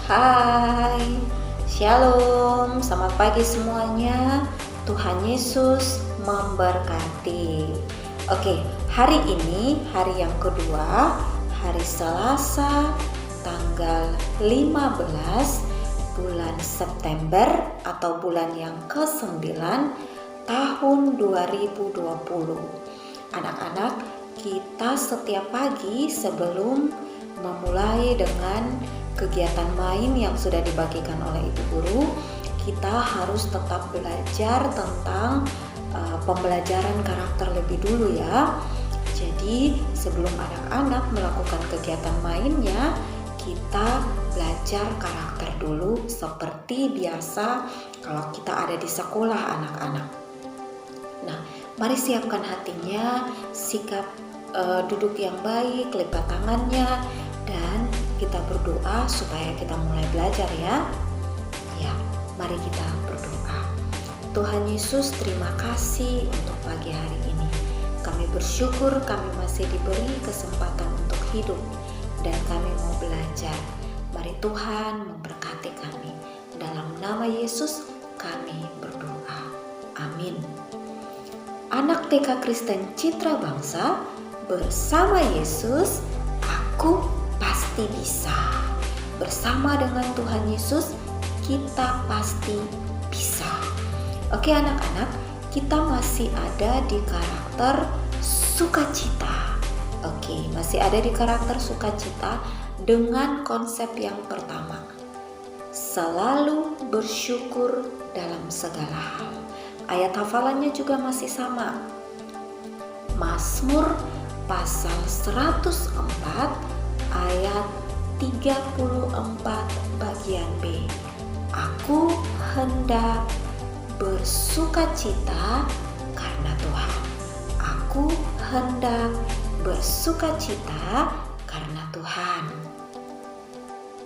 Hai, Shalom, selamat pagi semuanya. Tuhan Yesus memberkati. Oke, hari ini hari yang kedua, hari Selasa, tanggal 15 bulan September atau bulan yang ke-9 tahun 2020. Anak-anak, kita setiap pagi sebelum memulai dengan kegiatan main yang sudah dibagikan oleh Ibu Guru, kita harus tetap belajar tentang pembelajaran karakter lebih dulu ya. Jadi sebelum anak-anak melakukan kegiatan mainnya, kita belajar karakter dulu seperti biasa kalau kita ada di sekolah anak-anak. Nah, mari siapkan hatinya, sikap duduk yang baik, lipat tangannya, dan kita berdoa supaya kita mulai belajar ya. Ya, mari kita berdoa. Tuhan Yesus, terima kasih untuk pagi hari ini. Kami bersyukur kami masih diberi kesempatan untuk hidup dan kami mau belajar. Mari Tuhan memberkati kami. Dalam nama Yesus kami berdoa. Amin. Anak TK Kristen Citra Bangsa, bersama Yesus, aku pasti bisa. Bersama dengan Tuhan Yesus, kita pasti bisa. Oke anak-anak, kita masih ada di karakter sukacita. Oke, masih ada di karakter sukacita dengan konsep yang pertama. Selalu bersyukur dalam segala hal. Ayat hafalannya juga masih sama. Mazmur pasal 104 ayat 34 bagian B. Aku hendak bersukacita karena Tuhan. Aku hendak bersukacita karena Tuhan.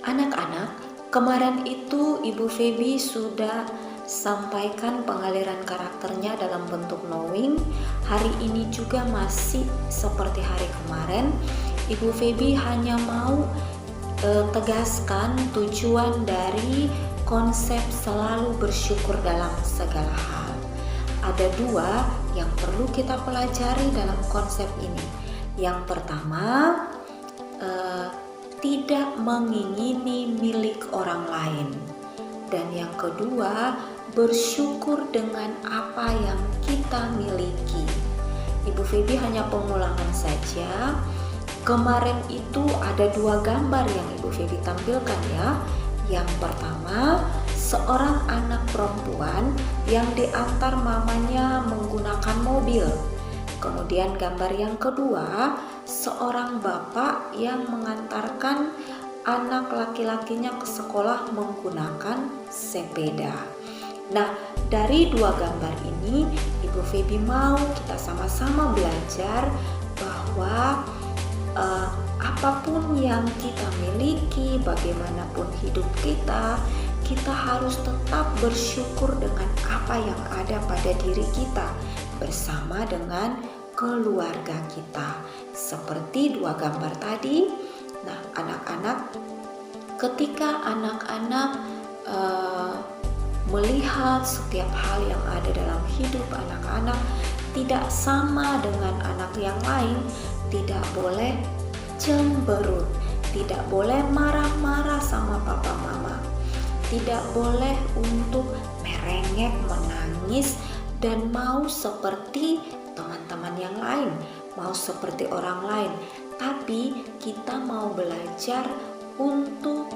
Anak-anak, kemarin itu Ibu Feby sudah sampaikan pengaliran karakternya dalam bentuk knowing. Hari ini juga masih seperti hari kemarin. Ibu Feby hanya mau tegaskan tujuan dari konsep selalu bersyukur dalam segala hal. Ada dua yang perlu kita pelajari dalam konsep ini. Yang pertama, tidak mengingini milik orang lain. Dan yang kedua, bersyukur dengan apa yang kita miliki. Ibu Feby hanya pengulangan saja. Kemarin itu ada dua gambar yang Ibu Feby tampilkan ya. Yang pertama, seorang anak perempuan yang diantar mamanya menggunakan mobil. Kemudian gambar yang kedua, seorang bapak yang mengantarkan anak laki-lakinya ke sekolah menggunakan sepeda. Nah, dari dua gambar ini Ibu Feby mau kita sama-sama belajar bahwa apapun yang kita miliki, bagaimanapun hidup kita, kita harus tetap bersyukur dengan apa yang ada pada diri kita bersama dengan keluarga kita. Seperti dua gambar tadi. Nah, anak-anak, ketika anak-anak melihat setiap hal yang ada dalam hidup anak-anak tidak sama dengan anak yang lain, tidak boleh cemberut, tidak boleh marah-marah sama papa mama, tidak boleh untuk merengek, menangis, dan mau seperti teman-teman yang lain, mau seperti orang lain. Tapi kita mau belajar untuk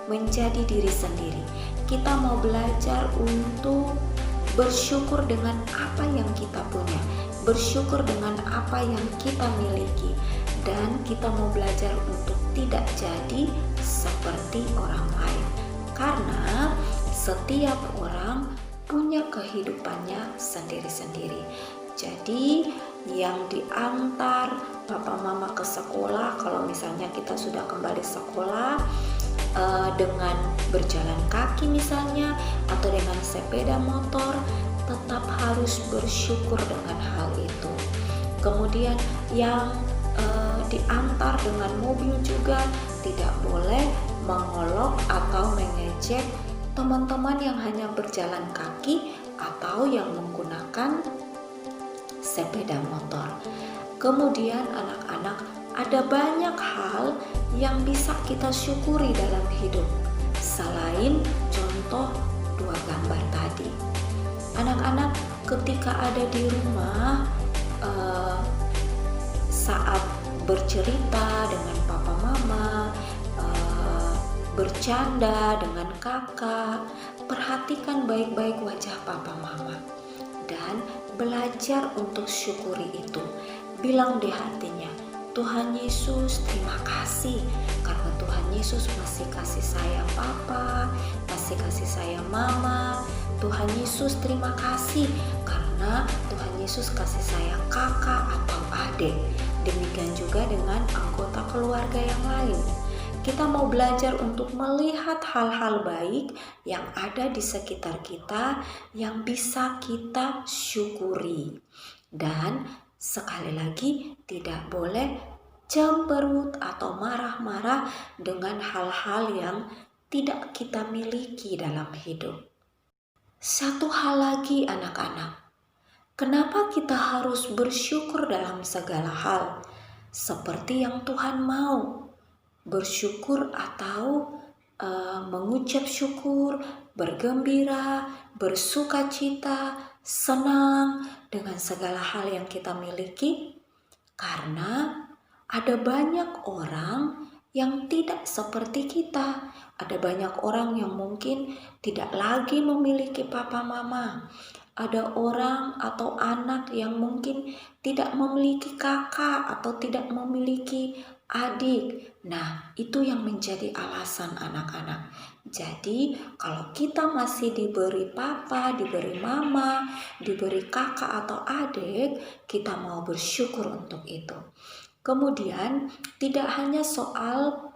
menjadi diri sendiri. Kita mau belajar untuk bersyukur dengan apa yang kita punya, bersyukur dengan apa yang kita miliki, dan kita mau belajar untuk tidak jadi seperti orang lain. Karena setiap orang punya kehidupannya sendiri-sendiri. Jadi yang diantar papa mama ke sekolah, kalau misalnya kita sudah kembali sekolah dengan berjalan kaki misalnya atau dengan sepeda motor, tetap harus bersyukur dengan hal itu. Kemudian yang diantar dengan mobil juga tidak boleh mengolok atau mengejek teman-teman yang hanya berjalan kaki atau yang menggunakan sepeda motor. Kemudian anak-anak, ada banyak hal yang bisa kita syukuri dalam hidup selain contoh dua gambar tadi. Anak-anak ketika ada di rumah, saat bercerita dengan papa mama, bercanda dengan kakak, perhatikan baik-baik wajah papa mama dan belajar untuk syukuri itu. Bilang di hatinya, Tuhan Yesus terima kasih karena Tuhan Yesus masih kasih saya papa, masih kasih saya mama. Tuhan Yesus terima kasih karena Tuhan Yesus kasih saya kakak atau adik. Demikian juga dengan anggota keluarga yang lain. Kita mau belajar untuk melihat hal-hal baik yang ada di sekitar kita yang bisa kita syukuri. Dan sekali lagi, tidak boleh cemberut atau marah-marah dengan hal-hal yang tidak kita miliki dalam hidup. Satu hal lagi anak-anak, kenapa kita harus bersyukur dalam segala hal? Seperti yang Tuhan mau. Bersyukur atau mengucap syukur, bergembira, bersukacita, senang dengan segala hal yang kita miliki. Karena ada banyak orang yang tidak seperti kita. Ada banyak orang yang mungkin tidak lagi memiliki papa mama. Ada orang atau anak yang mungkin tidak memiliki kakak atau tidak memiliki adik. Nah, itu yang menjadi alasan anak-anak. Jadi, kalau kita masih diberi papa, diberi mama, diberi kakak atau adik, kita mau bersyukur untuk itu. Kemudian, tidak hanya soal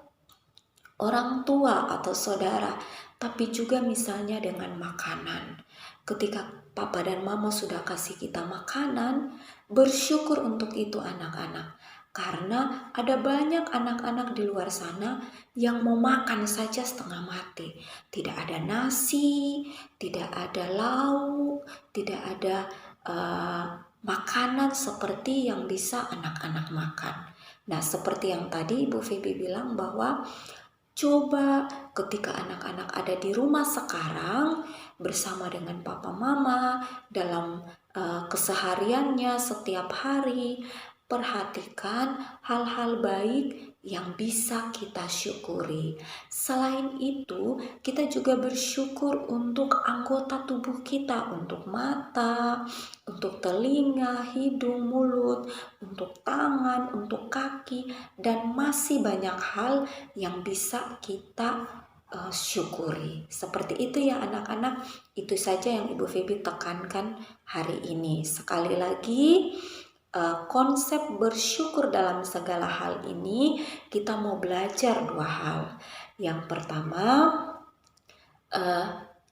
orang tua atau saudara, tapi juga misalnya dengan makanan. Ketika papa dan mama sudah kasih kita makanan, bersyukur untuk itu anak-anak. Karena ada banyak anak-anak di luar sana yang mau makan saja setengah mati. Tidak ada nasi, tidak ada lauk, tidak ada makanan seperti yang bisa anak-anak makan. Nah, seperti yang tadi Ibu Febi bilang bahwa coba ketika anak-anak ada di rumah sekarang bersama dengan papa mama dalam kesehariannya setiap hari, perhatikan hal-hal baik yang bisa kita syukuri. Selain itu, kita juga bersyukur untuk anggota tubuh kita, untuk mata, untuk telinga, hidung, mulut, untuk tangan, untuk kaki, dan masih banyak hal yang bisa kita syukuri. Seperti itu ya anak-anak. Itu saja yang Ibu Febi tekankan hari ini. Sekali lagi, konsep bersyukur dalam segala hal ini kita mau belajar dua hal. Yang pertama,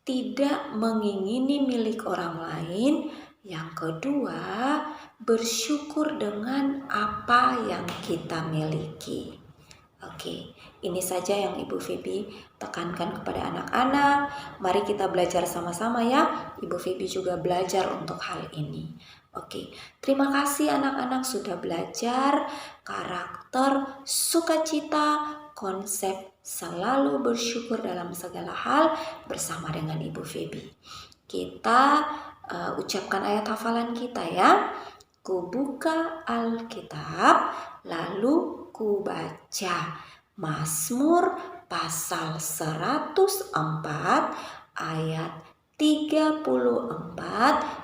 tidak mengingini milik orang lain. Yang kedua, bersyukur dengan apa yang kita miliki. Oke, ini saja yang Ibu Febi tekankan kepada anak-anak. Mari kita belajar sama-sama ya. Ibu Febi juga belajar untuk hal ini. Oke, terima kasih anak-anak sudah belajar karakter sukacita, konsep selalu bersyukur dalam segala hal bersama dengan Ibu Febi. Kita ucapkan ayat hafalan kita ya. Ku buka Alkitab, lalu ku baca Mazmur pasal 104 ayat 34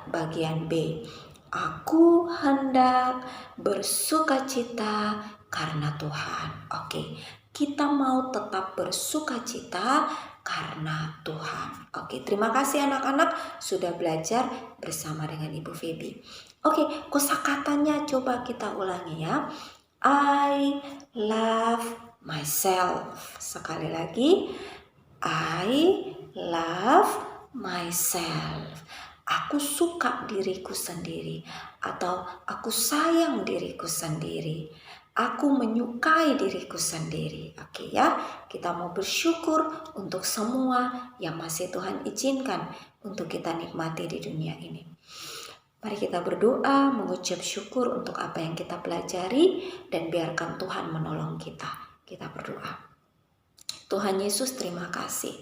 bagian B. Aku hendak bersukacita karena Tuhan. Oke, kita mau tetap bersukacita karena Tuhan. Oke, terima kasih anak-anak sudah belajar bersama dengan Ibu Febi. Oke, kosakatanya coba kita ulangi ya. I love myself. Sekali lagi, I love myself. Aku suka diriku sendiri atau aku sayang diriku sendiri. Aku menyukai diriku sendiri. Oke ya, kita mau bersyukur untuk semua yang masih Tuhan izinkan untuk kita nikmati di dunia ini. Mari kita berdoa, mengucap syukur untuk apa yang kita pelajari, dan biarkan Tuhan menolong kita. Kita berdoa. Tuhan Yesus, terima kasih.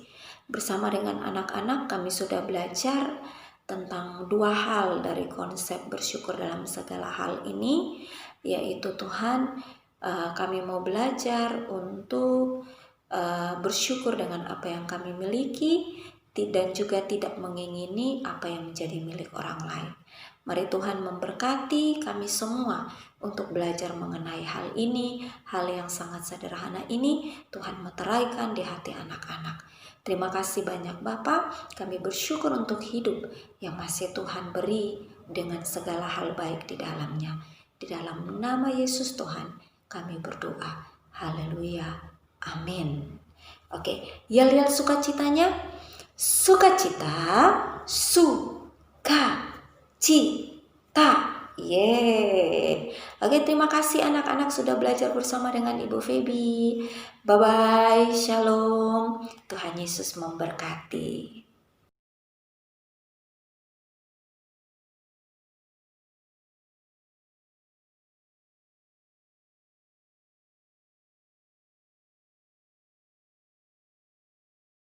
Bersama dengan anak-anak kami sudah belajar tentang dua hal dari konsep bersyukur dalam segala hal ini, yaitu Tuhan, kami mau belajar untuk bersyukur dengan apa yang kami miliki dan juga tidak mengingini apa yang menjadi milik orang lain. Mari Tuhan memberkati kami semua untuk belajar mengenai hal ini, hal yang sangat sederhana ini Tuhan meteraikan di hati anak-anak. Terima kasih banyak Bapa, kami bersyukur untuk hidup yang masih Tuhan beri dengan segala hal baik di dalamnya. Di dalam nama Yesus Tuhan kami berdoa. Haleluya. Amin. Oke, yel-yel sukacitanya. Sukacita, sukacita. Yeay. Oke, terima kasih anak-anak sudah belajar bersama dengan Ibu Feby. Bye-bye, shalom. Tuhan Yesus memberkati.